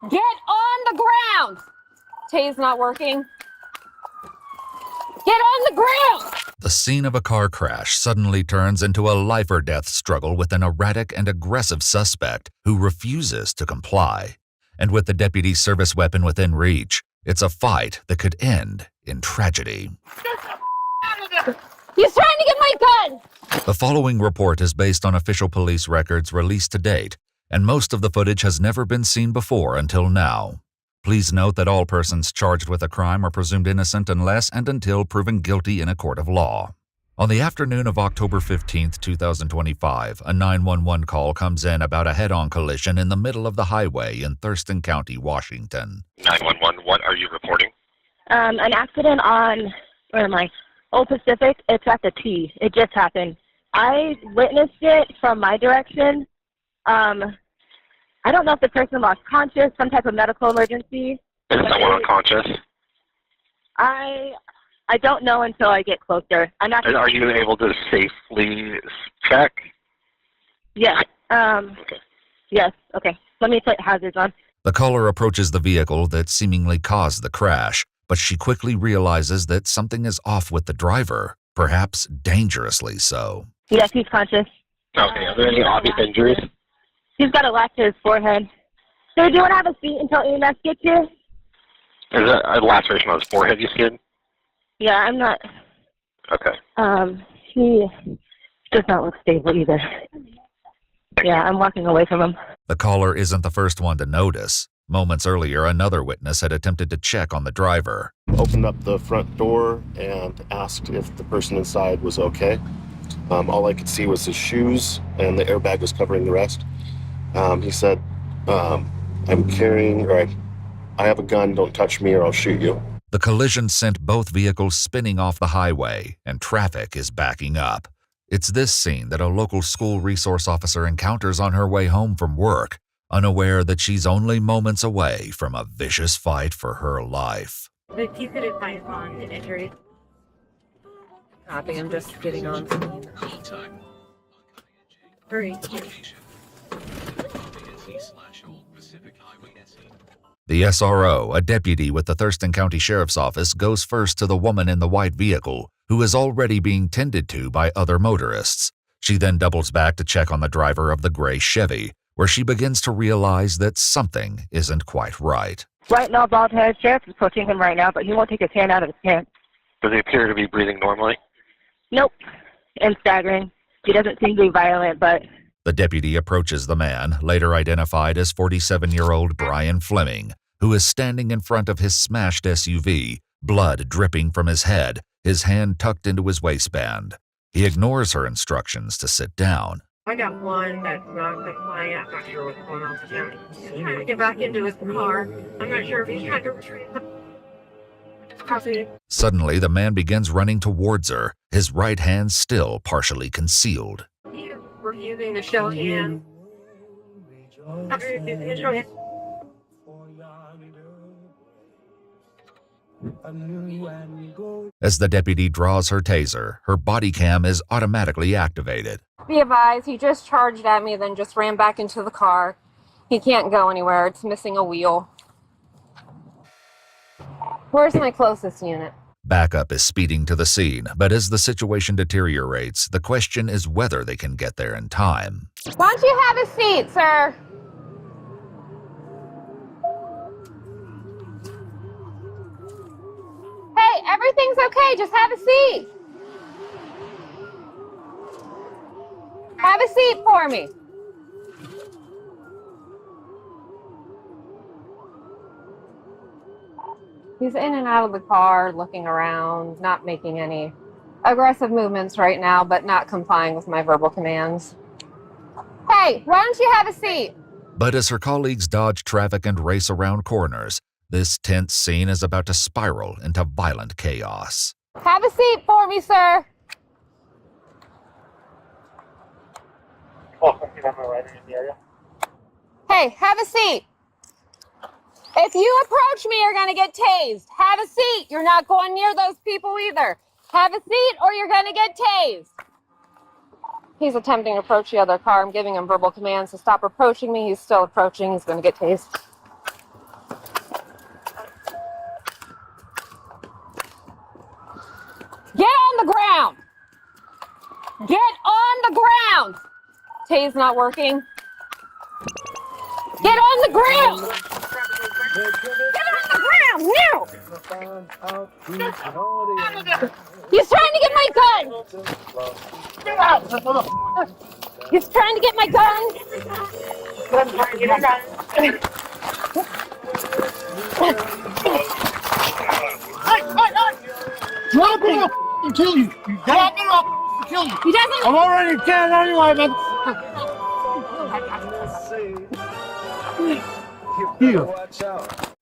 Get on the ground! Tay's not working. Get on the ground! The scene of a car crash suddenly turns into a life-or-death struggle with an erratic and aggressive suspect who refuses to comply. And with the deputy's service weapon within reach, it's a fight that could end in tragedy. He's trying to get my gun! The following report is based on official police records released to date, and most of the footage has never been seen before until now. Please note that all persons charged with a crime are presumed innocent unless and until proven guilty in a court of law. On the afternoon of October 15, 2025, a 911 call comes in about a head-on collision in the middle of the highway in Thurston County, Washington. 911, what are you reporting? An accident on, where am I? Old Pacific. It's at the T. It just happened. I witnessed it from my direction. I don't know if the person lost conscious, some type of medical emergency. Is someone unconscious? I don't know until I get closer. I'm not. Are you able to safely check? Yes. Okay. Yes. Okay. Let me put hazards on. The caller approaches the vehicle that seemingly caused the crash, but she quickly realizes that something is off with the driver, perhaps dangerously so. Yes, he's conscious. Okay. Are there any obvious injuries? He's got a lash to his forehead. Sir, do you want to have a seat until EMS gets here? Is that a laceration on his forehead you said? Yeah, I'm not. Okay. He does not look stable either. Yeah, I'm walking away from him. The caller isn't the first one to notice. Moments earlier, another witness had attempted to check on the driver. Opened up the front door and asked if the person inside was okay. All I could see was his shoes, and the airbag was covering the rest. He said, I'm carrying, or I have a gun, don't touch me or I'll shoot you. The collision sent both vehicles spinning off the highway, and traffic is backing up. It's this scene that a local school resource officer encounters on her way home from work, unaware that she's only moments away from a vicious fight for her life. The you could advise on an injury. Copy, I'm just getting on. Hurry. The SRO, a deputy with the Thurston County Sheriff's Office, goes first to the woman in the white vehicle, who is already being tended to by other motorists. She then doubles back to check on the driver of the gray Chevy, where she begins to realize that something isn't quite right. Right now, bald-headed sheriff is approaching him right now, but he won't take his hand out of his pants. Does he appear to be breathing normally? Nope. And staggering. He doesn't seem to be violent, but... The deputy approaches the man, later identified as 47-year-old Brian Fleming, who is standing in front of his smashed SUV, blood dripping from his head, his hand tucked into his waistband. He ignores her instructions to sit down. I got one that's not compliant. I'm not sure what's going on with him. He's trying to get back into his car. I'm not sure if he's trying to retrieve the... Copy. Suddenly, the man begins running towards her, his right hand still partially concealed. He's refusing to show hands. As the deputy draws her taser, her body cam is automatically activated. Be advised, he just charged at me, then just ran back into the car. He can't go anywhere. It's missing a wheel. Where's my closest unit? Backup is speeding to the scene, but as the situation deteriorates, the question is whether they can get there in time. Why don't you have a seat, sir? Hey, everything's okay. Just have a seat. Have a seat for me. He's in and out of the car, looking around, not making any aggressive movements right now, but not complying with my verbal commands. Hey, why don't you have a seat? But as her colleagues dodge traffic and race around corners, this tense scene is about to spiral into violent chaos. Have a seat for me, sir. Hey, have a seat. If you approach me, you're going to get tased. Have a seat. You're not going near those people either. Have a seat or you're going to get tased. He's attempting to approach the other car. I'm giving him verbal commands to stop approaching me. He's still approaching. He's going to get tased. Get on the ground. Tay's not working. Get on the ground. Get on the ground now. He's trying to get my gun. He's trying to get my gun. Drop it up and kill you. Drop it up and kill you. He doesn't. I'm already dead anyway, man.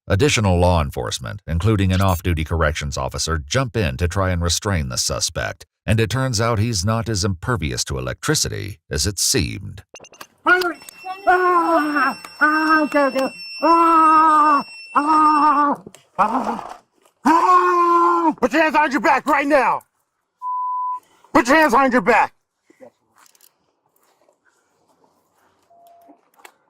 Additional law enforcement, including an off-duty corrections officer, jump in to try and restrain the suspect, and it turns out he's not as impervious to electricity as it seemed. Okay. Put your hands behind your back right now. Put your hands behind your back.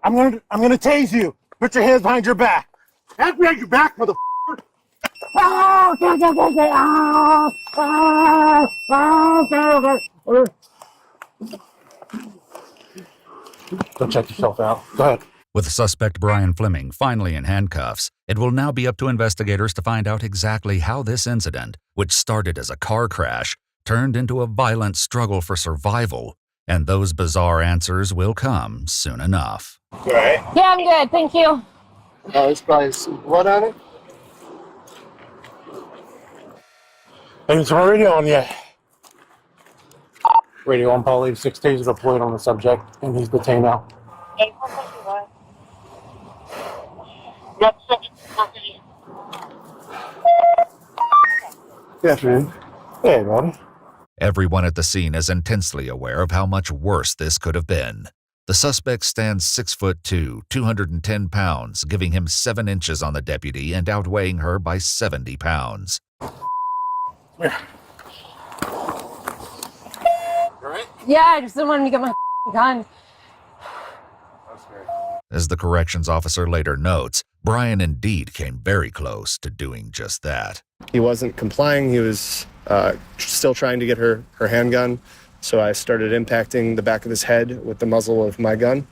I'm gonna tase you. Put your hands behind your back. Hands behind your back, motherfucker. Go check yourself out. Go ahead. With suspect Brian Fleming finally in handcuffs, it will now be up to investigators to find out exactly how this incident, which started as a car crash, turned into a violent struggle for survival, and those bizarre answers will come soon enough. Right. Yeah, I'm good. Thank you. There's probably some blood on it. There's some radio on you. Radio on Paul 86 taser deployed on the subject, and he's detained now. Good afternoon. Hey, buddy. Everyone at the scene is intensely aware of how much worse this could have been. The suspect stands 6'2", 210 pounds, giving him 7 inches on the deputy and outweighing her by 70 pounds. Here. You alright? Yeah, I just didn't want him to get my gun. As the corrections officer later notes, Brian indeed came very close to doing just that. He wasn't complying. He was still trying to get her handgun. So I started impacting the back of his head with the muzzle of my gun,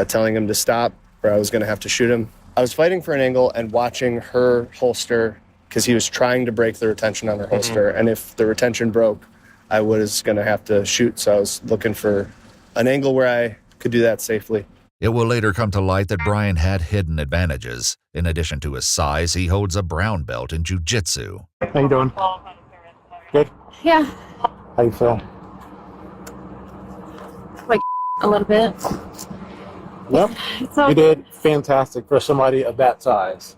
telling him to stop or I was going to have to shoot him. I was fighting for an angle and watching her holster because he was trying to break the retention on her holster. And if the retention broke, I was going to have to shoot. So I was looking for an angle where I could do that safely. It will later come to light that Brian had hidden advantages. In addition to his size, he holds a brown belt in jiu-jitsu. How you doing? Good? Yeah, How you feel? a little bit. Yep. It's all You did fantastic for somebody of that size.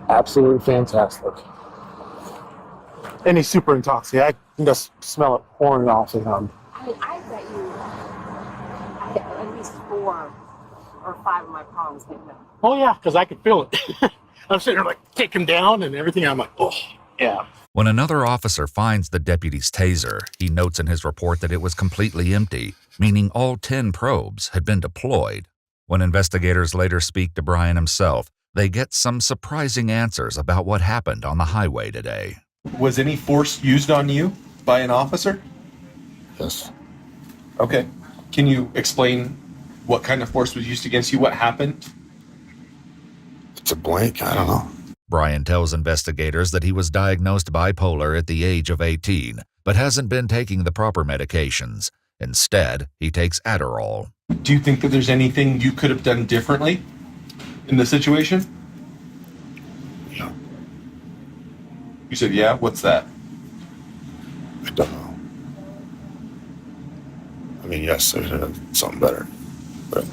Absolutely fantastic. And he's super intoxicated. I can just smell it pouring off of him. I mean, I bet you I hit at least 4 or 5 of my palms hit him. Oh yeah, because I could feel it. I'm sitting there like take him down and everything. I'm like, oh yeah. When another officer finds the deputy's taser, he notes in his report that it was completely empty, meaning all 10 probes had been deployed. When investigators later speak to Brian himself, they get some surprising answers about what happened on the highway today. Was any force used on you by an officer? Yes. Okay. Can you explain what kind of force was used against you? What happened? It's a blank. I don't know. Brian tells investigators that he was diagnosed bipolar at the age of 18, but hasn't been taking the proper medications. Instead, he takes Adderall. Do you think that there's anything you could have done differently in the situation? Yeah. You said, yeah? What's that? I don't know. I mean, yes, I should have done something better. But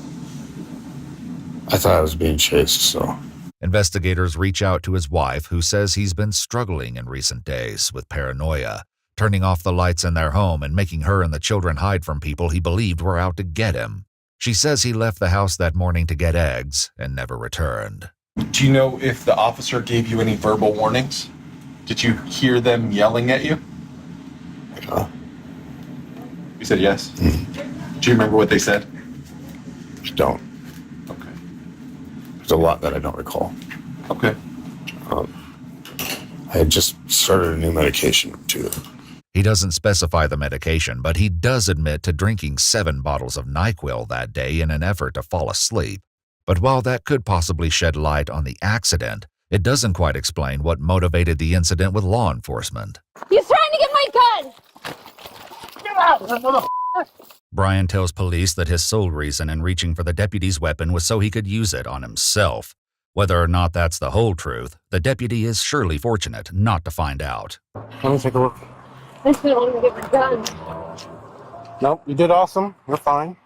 I thought I was being chased, so. Investigators reach out to his wife, who says he's been struggling in recent days with paranoia, turning off the lights in their home and making her and the children hide from people he believed were out to get him. She says he left the house that morning to get eggs and never returned. Do you know if the officer gave you any verbal warnings? Did you hear them yelling at you? Yeah. You said yes. Mm-hmm. Do you remember what they said? I don't. Okay. There's a lot that I don't recall. Okay. I had just started a new medication too. He doesn't specify the medication, but he does admit to drinking 7 bottles of NyQuil that day in an effort to fall asleep. But while that could possibly shed light on the accident, it doesn't quite explain what motivated the incident with law enforcement. He's trying to get my gun! Get out, mother. Brian tells police that his sole reason in reaching for the deputy's weapon was so he could use it on himself. Whether or not that's the whole truth, the deputy is surely fortunate not to find out. Let me take a look. I still want to get my gun. Nope, you did awesome. You're fine.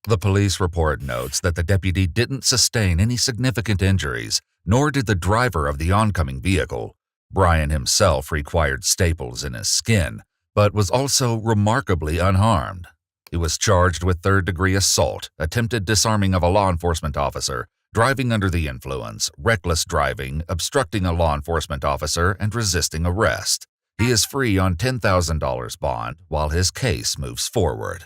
The police report notes that the deputy didn't sustain any significant injuries, nor did the driver of the oncoming vehicle. Brian himself required staples in his skin, but was also remarkably unharmed. He was charged with third-degree assault, attempted disarming of a law enforcement officer, driving under the influence, reckless driving, obstructing a law enforcement officer, and resisting arrest. He is free on $10,000 bond while his case moves forward.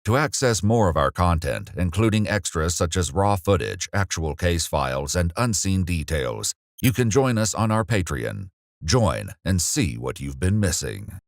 To access more of our content, including extras such as raw footage, actual case files, and unseen details, you can join us on our Patreon. Join and see what you've been missing.